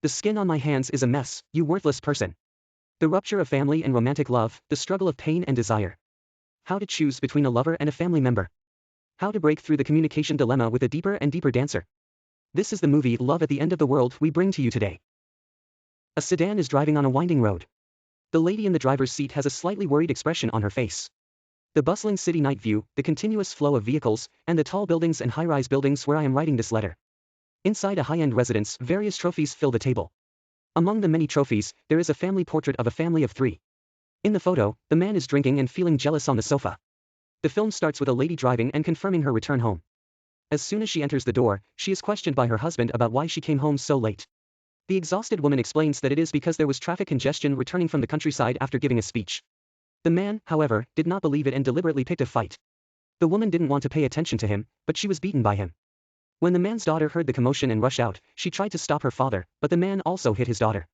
The skin on my hands is a mess, you worthless person. The rupture of family and romantic love, the struggle of pain and desire. How to choose between a lover and a family member. How to break through the communication dilemma with a deeper and deeper dancer. This is the movie Love at the End of the World we bring to you today. A sedan is driving on a winding road. The lady in the driver's seat has a slightly worried expression on her face. The bustling city night view, the continuous flow of vehicles, and the tall buildings and high-rise buildings where I am writing this letter. Inside a high-end residence, various trophies fill the table. Among the many trophies, there is a family portrait of a family of 3. In the photo, the man is drinking and feeling jealous on the sofa. The film starts with a lady driving and confirming her return home. As soon as she enters the door, she is questioned by her husband about why she came home so late. The exhausted woman explains that it is because there was traffic congestion returning from the countryside after giving a speech. The man, however, did not believe it and deliberately picked a fight. The woman didn't want to pay attention to him, but she was beaten by him. When the man's daughter heard the commotion and rushed out, she tried to stop her father, but the man also hit his daughter.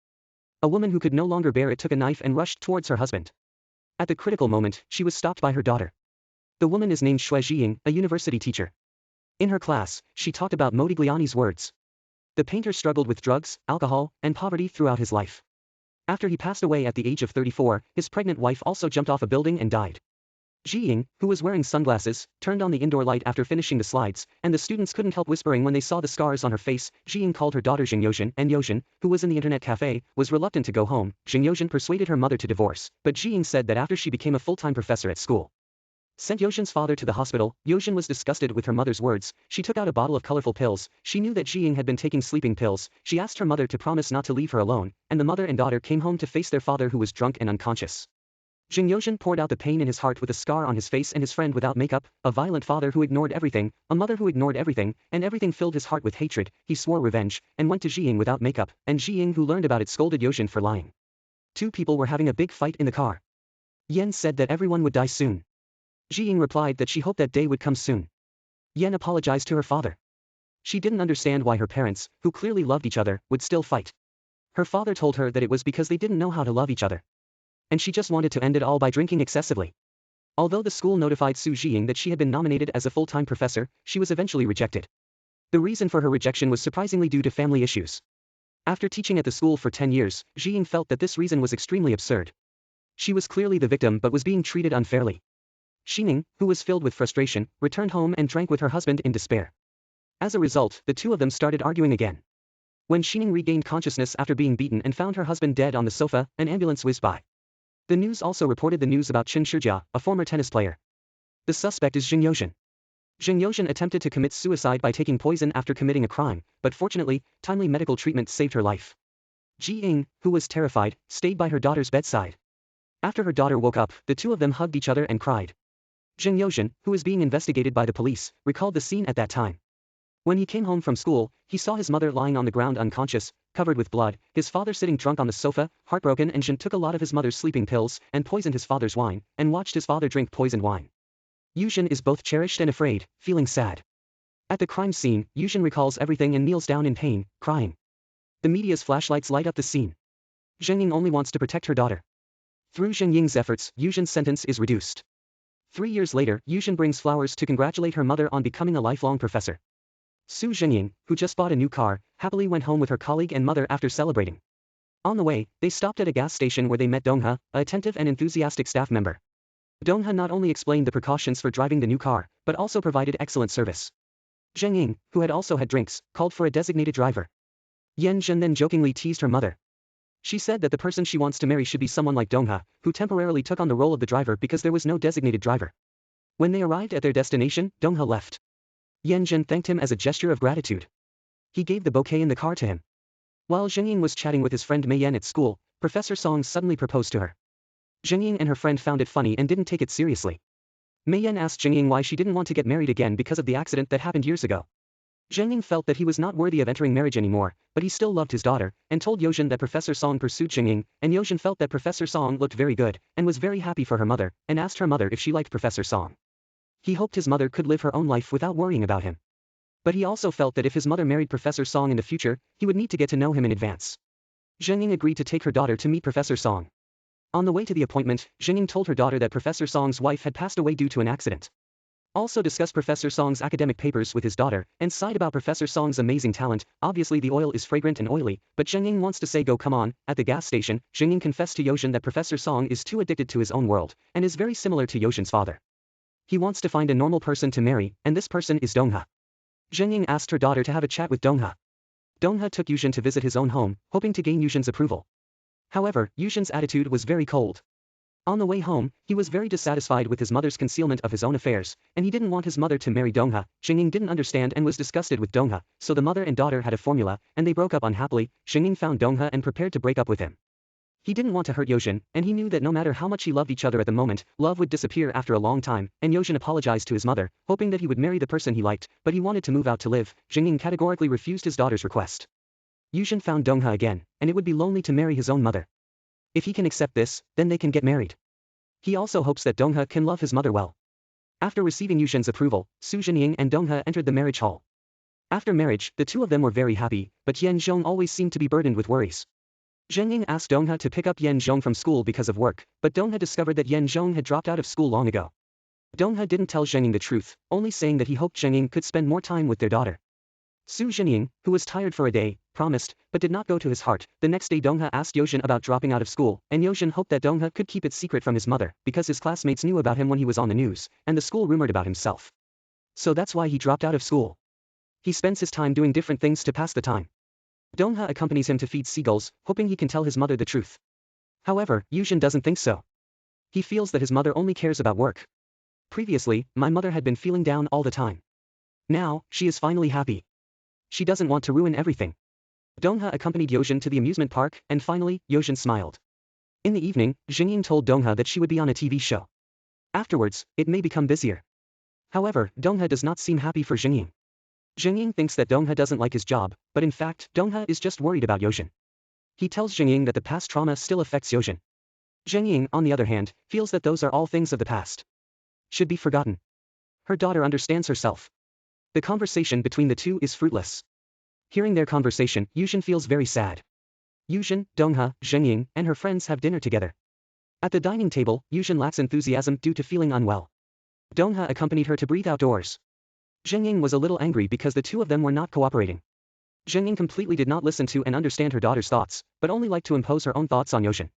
A woman who could no longer bear it took a knife and rushed towards her husband. At the critical moment, she was stopped by her daughter. The woman is named Hyo-yeong, a university teacher. In her class, she talked about Modigliani's words. The painter struggled with drugs, alcohol, and poverty throughout his life. After he passed away at the age of 34, his pregnant wife also jumped off a building and died. Ji-ying, who was wearing sunglasses, turned on the indoor light after finishing the slides, and the students couldn't help whispering when they saw the scars on her face. Ji-ying called her daughter Jung Yoo-jin, and Yoo-jin, who was in the internet cafe, was reluctant to go home. Jung Yoo-jin persuaded her mother to divorce, but Ji-ying said that after she became a full-time professor at school, sent Yoo-jin's father to the hospital. Yoo-jin was disgusted with her mother's words. She took out a bottle of colorful pills. She knew that Ji-ying had been taking sleeping pills. She asked her mother to promise not to leave her alone, and the mother and daughter came home to face their father who was drunk and unconscious. Jung Yoo-jin poured out the pain in his heart with a scar on his face and his friend without makeup, a violent father who ignored everything, a mother who ignored everything, and everything filled his heart with hatred. He swore revenge, and went to Ji-ying without makeup, and Ji-ying, who learned about it, scolded Yoo-jin for lying. 2 people were having a big fight in the car. Yen said that everyone would die soon. Ji-ying replied that she hoped that day would come soon. Yen apologized to her father. She didn't understand why her parents, who clearly loved each other, would still fight. Her father told her that it was because they didn't know how to love each other. And she just wanted to end it all by drinking excessively. Although the school notified Su Ji-ying that she had been nominated as a full-time professor, she was eventually rejected. The reason for her rejection was surprisingly due to family issues. After teaching at the school for 10 years, Ji-ying felt that this reason was extremely absurd. She was clearly the victim but was being treated unfairly. Shi-ning, who was filled with frustration, returned home and drank with her husband in despair. As a result, the 2 of them started arguing again. When Shi-ning regained consciousness after being beaten and found her husband dead on the sofa, an ambulance whizzed by. The news also reported the news about Chun Shijia, a former tennis player. The suspect is Jung Yoo-jin. Jung Yoo-jin attempted to commit suicide by taking poison after committing a crime, but fortunately, timely medical treatment saved her life. Ji-ying, who was terrified, stayed by her daughter's bedside. After her daughter woke up, the 2 of them hugged each other and cried. Jung Yoo-jin, who is being investigated by the police, recalled the scene at that time. When he came home from school, he saw his mother lying on the ground unconscious, covered with blood, his father sitting drunk on the sofa, heartbroken, and Jin took a lot of his mother's sleeping pills, and poisoned his father's wine, and watched his father drink poisoned wine. Yoo-jin is both cherished and afraid, feeling sad. At the crime scene, Yoo-jin recalls everything and kneels down in pain, crying. The media's flashlights light up the scene. Zheng Ying only wants to protect her daughter. Through Zheng Ying's efforts, Yoo-jin's sentence is reduced. 3 years later, Yoo-jin brings flowers to congratulate her mother on becoming a lifelong professor. Su Zhengying, who just bought a new car, happily went home with her colleague and mother after celebrating. On the way, they stopped at a gas station where they met Dong-hee, a attentive and enthusiastic staff member. Dong-hee not only explained the precautions for driving the new car, but also provided excellent service. Zheng Ying, who had also had drinks, called for a designated driver. Yen Zhen then jokingly teased her mother. She said that the person she wants to marry should be someone like Dong-hee, who temporarily took on the role of the driver because there was no designated driver. When they arrived at their destination, Dong-hee left. Yen Zhen thanked him as a gesture of gratitude. He gave the bouquet in the car to him. While Zheng Ying was chatting with his friend Mei Yan at school, Professor Song suddenly proposed to her. Zheng Ying and her friend found it funny and didn't take it seriously. Mei Yan asked Zheng Ying why she didn't want to get married again because of the accident that happened years ago. Zheng Ying felt that he was not worthy of entering marriage anymore, but he still loved his daughter, and told Yoo-jin that Professor Song pursued Zheng Ying, and Yoo-jin felt that Professor Song looked very good, and was very happy for her mother, and asked her mother if she liked Professor Song. He hoped his mother could live her own life without worrying about him. But he also felt that if his mother married Professor Song in the future, he would need to get to know him in advance. Zheng Ying agreed to take her daughter to meet Professor Song. On the way to the appointment, Zheng Ying told her daughter that Professor Song's wife had passed away due to an accident. Also discussed Professor Song's academic papers with his daughter, and sighed about Professor Song's amazing talent. Obviously the oil is fragrant and oily, but Jung Yoo-jin wants to say go come on. At the gas station, Jung Yoo-jin confessed to Hyo-jin that Professor Song is too addicted to his own world, and is very similar to Hyo-jin's father. He wants to find a normal person to marry, and this person is Dong-hee. Jung Yoo-jin asked her daughter to have a chat with Dong-hee. Dong-hee took Hyo-jin to visit his own home, hoping to gain Hyo-jin's approval. However, Hyo-jin's attitude was very cold. On the way home, he was very dissatisfied with his mother's concealment of his own affairs, and he didn't want his mother to marry Dong-hee. Jung Yoo-jin didn't understand and was disgusted with Dong-hee, so the mother and daughter had a formula, and they broke up unhappily. Jung Yoo-jin found Dong-hee and prepared to break up with him. He didn't want to hurt Hyo-jin, and he knew that no matter how much he loved each other at the moment, love would disappear after a long time, and Hyo-jin apologized to his mother, hoping that he would marry the person he liked, but he wanted to move out to live. Jung Yoo-jin categorically refused his daughter's request. Hyo-jin found Dong-hee again, and it would be lonely to marry his own mother. If he can accept this, then they can get married. He also hopes that Dong-hee can love his mother well. After receiving Hyo-jin's approval, Soo Jin-young and Dong-hee entered the marriage hall. After marriage, the two of them were very happy, but Yen-jong always seemed to be burdened with worries. Jung Yoo-jin asked Dong-hee to pick up Yen-jong from school because of work, but Dong-hee discovered that Yen-jong had dropped out of school long ago. Dong-hee didn't tell Jung Yoo-jin the truth, only saying that he hoped Jung Yoo-jin could spend more time with their daughter. Soo Jin-young, who was tired for a day, promised, but did not go to his heart. The next day Dong-hee asked Hyo-jin about dropping out of school, and Hyo-jin hoped that Dong-hee could keep it secret from his mother, because his classmates knew about him when he was on the news, and the school rumored about himself. So that's why he dropped out of school. He spends his time doing different things to pass the time. Dong-hee accompanies him to feed seagulls, hoping he can tell his mother the truth. However, Hyo-jin doesn't think so. He feels that his mother only cares about work. Previously, my mother had been feeling down all the time. Now, she is finally happy. She doesn't want to ruin everything. Dong-hee accompanied Hyo-jin to the amusement park, and finally, Hyo-jin smiled. In the evening, Jung Yoo-jin told Dong-hee that she would be on a TV show. Afterwards, it may become busier. However, Dong-hee does not seem happy for Jung Yoo-jin. Jung Yoo-jin thinks that Dong-hee doesn't like his job, but in fact, Dong-hee is just worried about Hyo-jin. He tells Jung Yoo-jin that the past trauma still affects Hyo-jin. Jung Yoo-jin, on the other hand, feels that those are all things of the past. Should be forgotten. Her daughter understands herself. The conversation between the two is fruitless. Hearing their conversation, Hyo-jin feels very sad. Hyo-jin, Dong-hee, Jung Yoo-jin, and her friends have dinner together. At the dining table, Hyo-jin lacks enthusiasm due to feeling unwell. Dong-hee accompanied her to breathe outdoors. Jung Yoo-jin was a little angry because the two of them were not cooperating. Jung Yoo-jin completely did not listen to and understand her daughter's thoughts, but only liked to impose her own thoughts on Hyo-jin.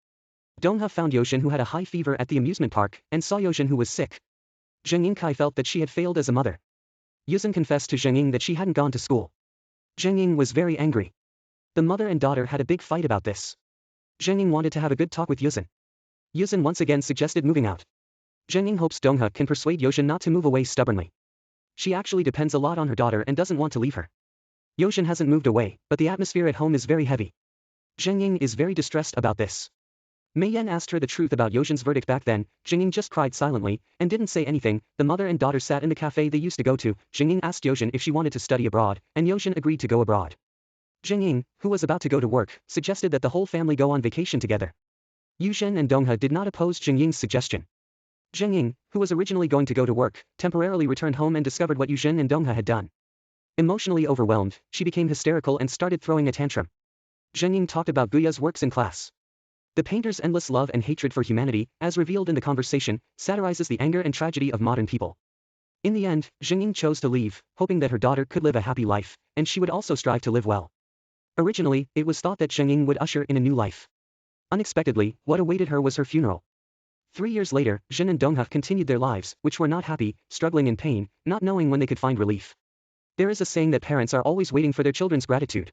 Dong-hee found Hyo-jin who had a high fever at the amusement park, and saw Hyo-jin who was sick. Jung Yoo-jin felt that she had failed as a mother. Hyo-jin confessed to Jung Yoo-jin that she hadn't gone to school. Jung Yoo-jin was very angry. The mother and daughter had a big fight about this. Jung Yoo-jin wanted to have a good talk with Hyo-jin. Hyo-jin once again suggested moving out. Jung Yoo-jin hopes Dong-hee can persuade Hyo-jin not to move away stubbornly. She actually depends a lot on her daughter and doesn't want to leave her. Hyo-jin hasn't moved away, but the atmosphere at home is very heavy. Jung Yoo-jin is very distressed about this. Mei-yen asked her the truth about Hyo-jin's verdict back then. Jung Yoo-jin just cried silently, and didn't say anything. The mother and daughter sat in the cafe they used to go to. Jung Yoo-jin asked Hyo-jin if she wanted to study abroad, and Hyo-jin agreed to go abroad. Jung Yoo-jin, who was about to go to work, suggested that the whole family go on vacation together. Hyo-jin and Dong-hee did not oppose Jung Yoo-jin's suggestion. Jung Yoo-jin, who was originally going to go to work, temporarily returned home and discovered what Hyo-jin and Dong-hee had done. Emotionally overwhelmed, she became hysterical and started throwing a tantrum. Jung Yoo-jin talked about Guya's works in class. The painter's endless love and hatred for humanity, as revealed in the conversation, satirizes the anger and tragedy of modern people. In the end, Jung Yoo-jin chose to leave, hoping that her daughter could live a happy life, and she would also strive to live well. Originally, it was thought that Jung Yoo-jin would usher in a new life. Unexpectedly, what awaited her was her funeral. 3 years later, Jin and Dong-hee continued their lives, which were not happy, struggling in pain, not knowing when they could find relief. There is a saying that parents are always waiting for their children's gratitude.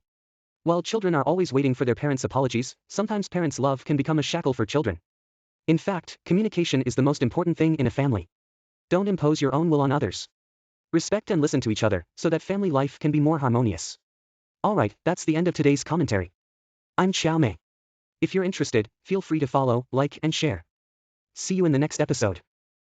While children are always waiting for their parents' apologies, sometimes parents' love can become a shackle for children. In fact, communication is the most important thing in a family. Don't impose your own will on others. Respect and listen to each other, so that family life can be more harmonious. Alright, that's the end of today's commentary. I'm Xiao Mei. If you're interested, feel free to follow, like, and share. See you in the next episode.